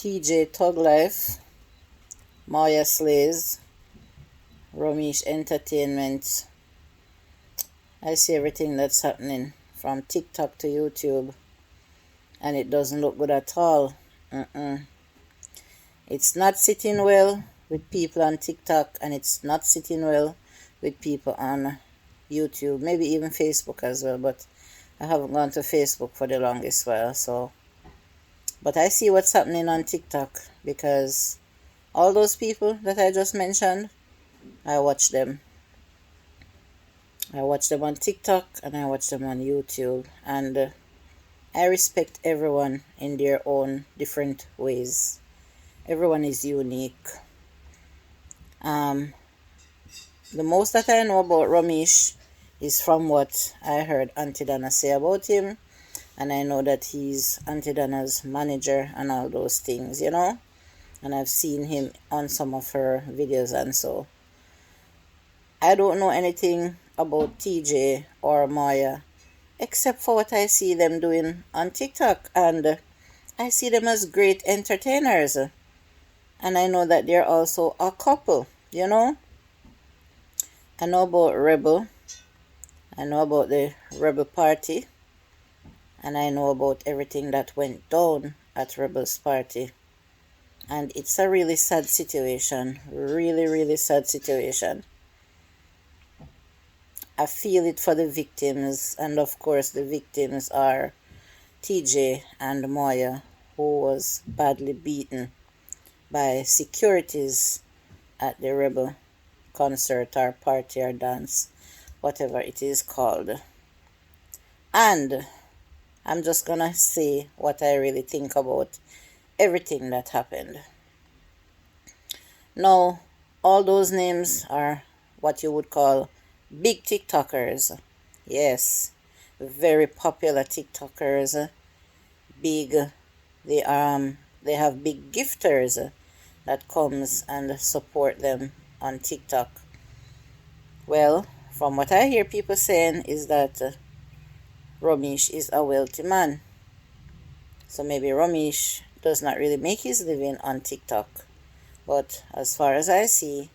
TJ Tug Life, Maya Slays, Romeich Entertainment. I see everything that's happening from TikTok to YouTube, and it doesn't look good at all. It's not sitting well with people on TikTok, and it's not sitting well with people on YouTube, maybe even Facebook as well, but I haven't gone to Facebook for the longest while, so. But I see what's happening on TikTok, because all those people that I just mentioned, I watch them. I watch them on TikTok and I watch them on YouTube, and I respect everyone in their own different ways. Everyone is unique. The most that I know about Romeich is from what I heard Auntie Donna say about him, and I know that he's Auntie Donna's manager and all those things, and I've seen him on some of her videos, and so I don't know anything about TJ or Maya except for what I see them doing on TikTok, and I see them as great entertainers, and I know that they're also a couple. I know about Rebel, I know about the Rebel party, and I know about everything that went down at Rebel's party, and it's a really sad situation, really, really sad situation. I feel it for the victims, and of course the victims are TJ and Moya, who was badly beaten by securities at the Rebel concert or party or dance, whatever it is called. And I'm just gonna say what I really think about everything that happened. Now, all those names are what you would call big TikTokers. Yes, very popular TikTokers. Big, they have big gifters that comes and support them on TikTok. Well, from what I hear people saying is that Romeich is a wealthy man. So maybe Romeich does not really make his living on TikTok. But as far as I see,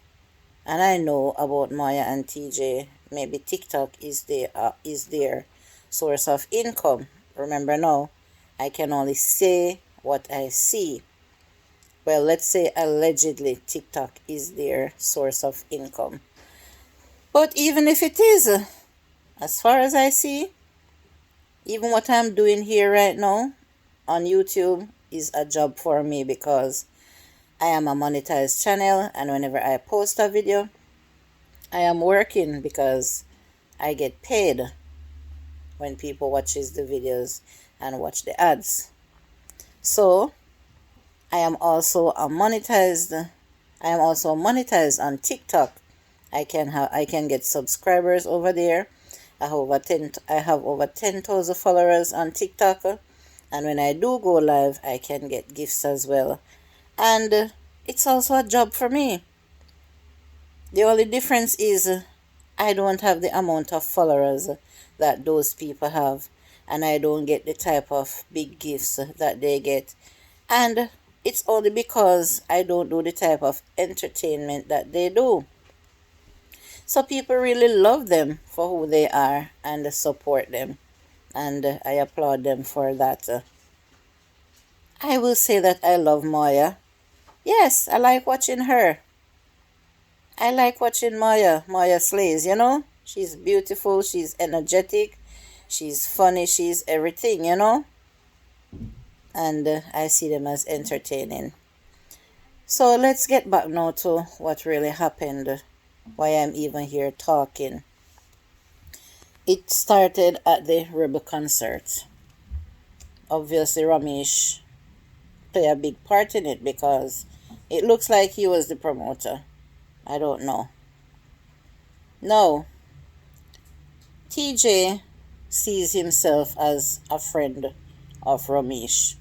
and I know about Maya and TJ, maybe TikTok is their source of income. Remember now, I can only say what I see. Well, let's say allegedly TikTok is their source of income. But even if it is, as far as I see, even what I'm doing here right now on YouTube is a job for me, because I am a monetized channel, and whenever I post a video, I am working because I get paid when people watches the videos and watch the ads. So I am also monetized on TikTok. I can get subscribers over there. I have over 10,000 followers on TikTok, and when I do go live, I can get gifts as well. And it's also a job for me. The only difference is I don't have the amount of followers that those people have, and I don't get the type of big gifts that they get. And it's only because I don't do the type of entertainment that they do. So people really love them for who they are and support them, and I applaud them for that. I will say that I love Maya. Yes, I like watching her. I like watching Maya. Maya slays, She's beautiful, she's energetic, she's funny, she's everything, And I see them as entertaining. So let's get back now to what really happened, why I'm even here talking. It started at the Rebel concert. Obviously, Romeich played a big part in it, because it looks like he was the promoter. I don't know. No. TJ sees himself as a friend of Romeich,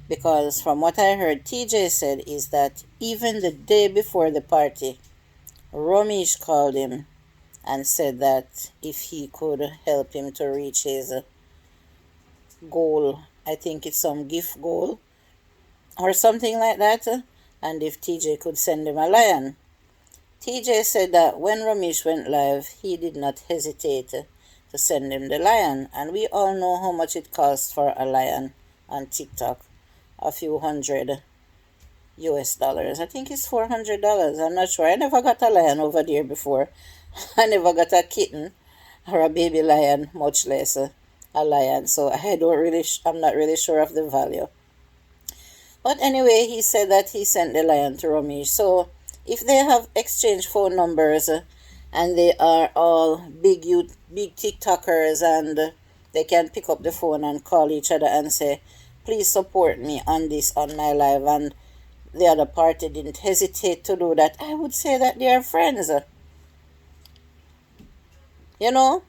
because from what I heard TJ said is that even the day before the party, Romeich called him and said that if he could help him to reach his goal, I think it's some gift goal, or something like that, and if TJ could send him a lion. TJ said that when Romeich went live, he did not hesitate to send him the lion, and we all know how much it costs for a lion on TikTok. A few hundred US dollars. I think it's $400. I'm not sure. I never got a lion over there before. I never got a kitten or a baby lion, much less a lion. So I'm not really sure of the value. But anyway, he said that he sent the lion to Romeich. So if they have exchanged phone numbers and they are all big TikTokers, and they can pick up the phone and call each other and say, please support me on this on my live, and the other party didn't hesitate to do that, I would say that they are friends. You know?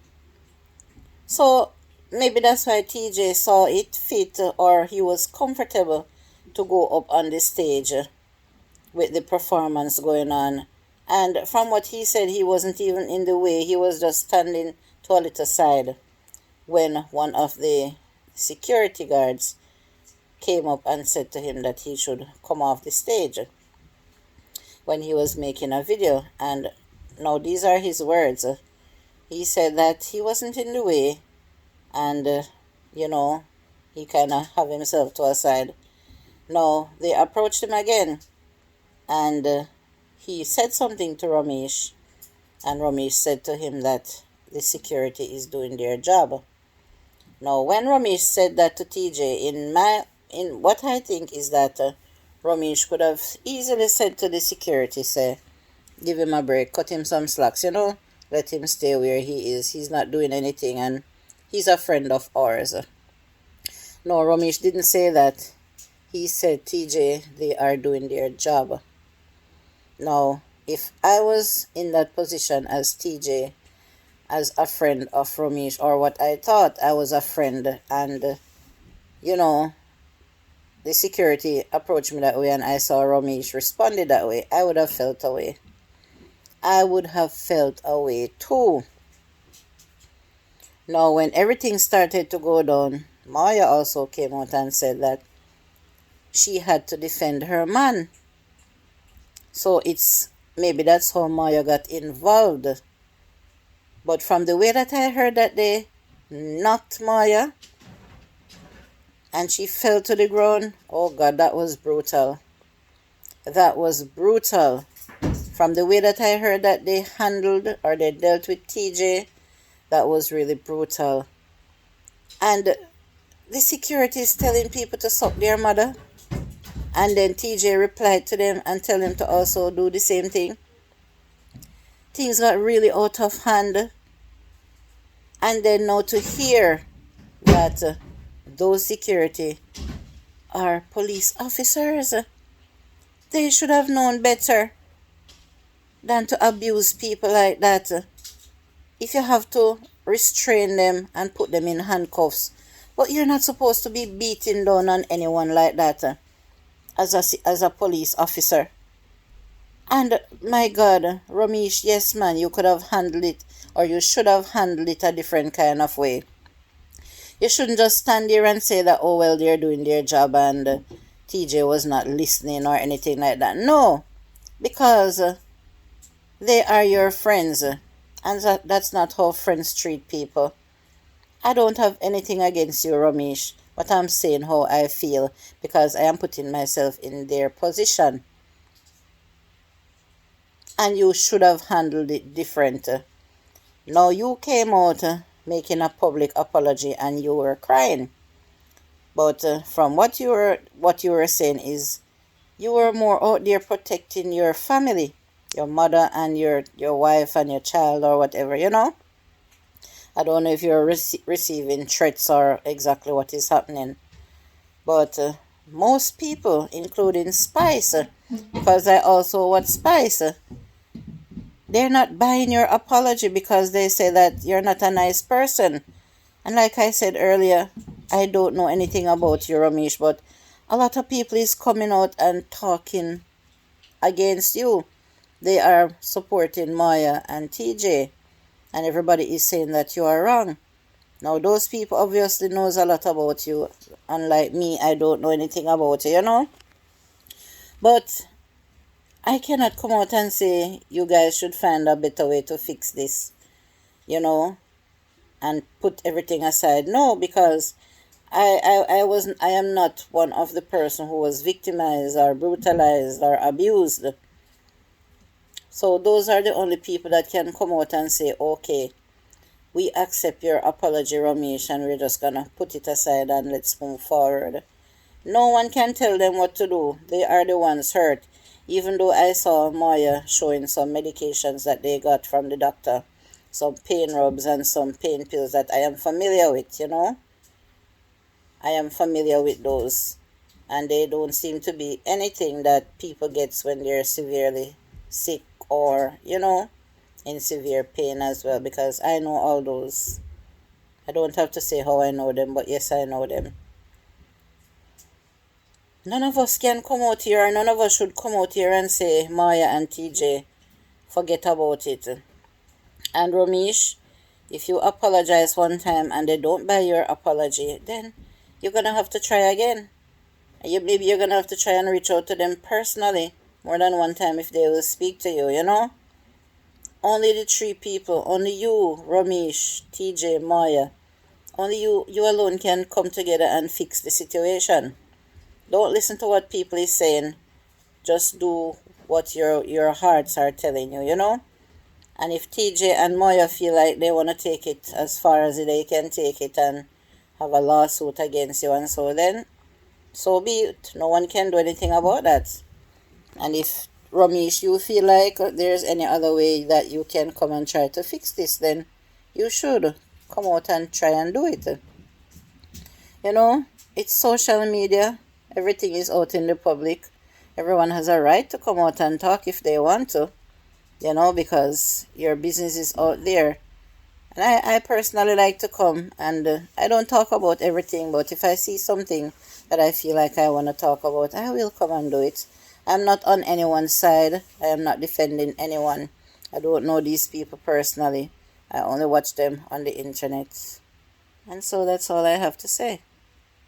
So maybe that's why TJ saw it fit, or he was comfortable to go up on the stage with the performance going on. And from what he said, he wasn't even in the way. He was just standing to a little side when one of the security guards came up and said to him that he should come off the stage when he was making a video. And now these are his words. He said that he wasn't in the way, and he kind of have himself to a side. Now they approached him again, and he said something to Romeich, and Romeich said to him that the security is doing their job. Now when Romeich said that to TJ, in what I think is that Romeich could have easily said to the security, say, give him a break, cut him some slacks, let him stay where he is. He's not doing anything, and he's a friend of ours. No, Romeich didn't say that. He said, TJ, they are doing their job. Now, if I was in that position as TJ, as a friend of Romeich, or what I thought I was a friend, and the security approached me that way, and I saw Romeich responded that way, I would have felt away. I would have felt away too. Now, when everything started to go down, Maya also came out and said that she had to defend her man. So maybe that's how Maya got involved. But from the way that I heard that they knocked Maya and she fell to the ground, oh God, that was brutal. That was brutal. From the way that I heard that they handled or they dealt with TJ, that was really brutal. And the security is telling people to suck their mother. And then TJ replied to them and tell them to also do the same thing. Things got really out of hand. And then now to hear that those security are police officers, they should have known better than to abuse people like that. If you have to restrain them and put them in handcuffs, but you're not supposed to be beating down on anyone like that as a police officer. And my God, Romeich, yes man, you could have handled it, or you should have handled it a different kind of way. You shouldn't just stand there and say that, oh well, they're doing their job and TJ was not listening or anything like that. No, because they are your friends, and that's not how friends treat people. I don't have anything against you, Romeich, but I'm saying how I feel because I am putting myself in their position. And you should have handled it different. Now you came out making a public apology and you were crying. But from what you were saying is you were more out there protecting your family, your mother and your wife and your child or whatever, I don't know if you're receiving threats or exactly what is happening. But most people, including Spice, because I also watch Spice, they're not buying your apology because they say that you're not a nice person. And like I said earlier, I don't know anything about you, Romeich, but a lot of people is coming out and talking against you. They are supporting Maya and TJ, and everybody is saying that you are wrong. Now, those people obviously knows a lot about you. Unlike me, I don't know anything about you, But I cannot come out and say you guys should find a better way to fix this, you know, and put everything aside. No, because I am not one of the person who was victimized or brutalized or abused. So those are the only people that can come out and say, okay, we accept your apology, Romeich, and we're just gonna put it aside and let's move forward. No one can tell them what to do. They are the ones hurt. Even though I saw Moya showing some medications that they got from the doctor, some pain rubs and some pain pills that I am familiar with, I am familiar with those. And they don't seem to be anything that people gets when they're severely sick or, in severe pain as well, because I know all those. I don't have to say how I know them, but yes, I know them. None of us can come out here, or none of us should come out here and say, Maya and TJ, forget about it. And Romeich, if you apologize one time and they don't buy your apology, then you're going to have to try again. Maybe you're going to have to try and reach out to them personally more than one time if they will speak to you. Only the three people, only you, Romeich, TJ, Maya, only you alone can come together and fix the situation. Don't listen to what people is saying. Just do what your hearts are telling you. And if TJ and Moya feel like they want to take it as far as they can take it and have a lawsuit against you and so, then so be it. No one can do anything about that. And if, Romeich, you feel like there's any other way that you can come and try to fix this, then you should come out and try and do it. It's social media. Everything is out in the public. Everyone has a right to come out and talk if they want to, because your business is out there. And I personally like to come and I don't talk about everything, but if I see something that I feel like I want to talk about, I will come and do it. I'm not on anyone's side. I am not defending anyone. I don't know these people personally. I only watch them on the internet. And so that's all I have to say.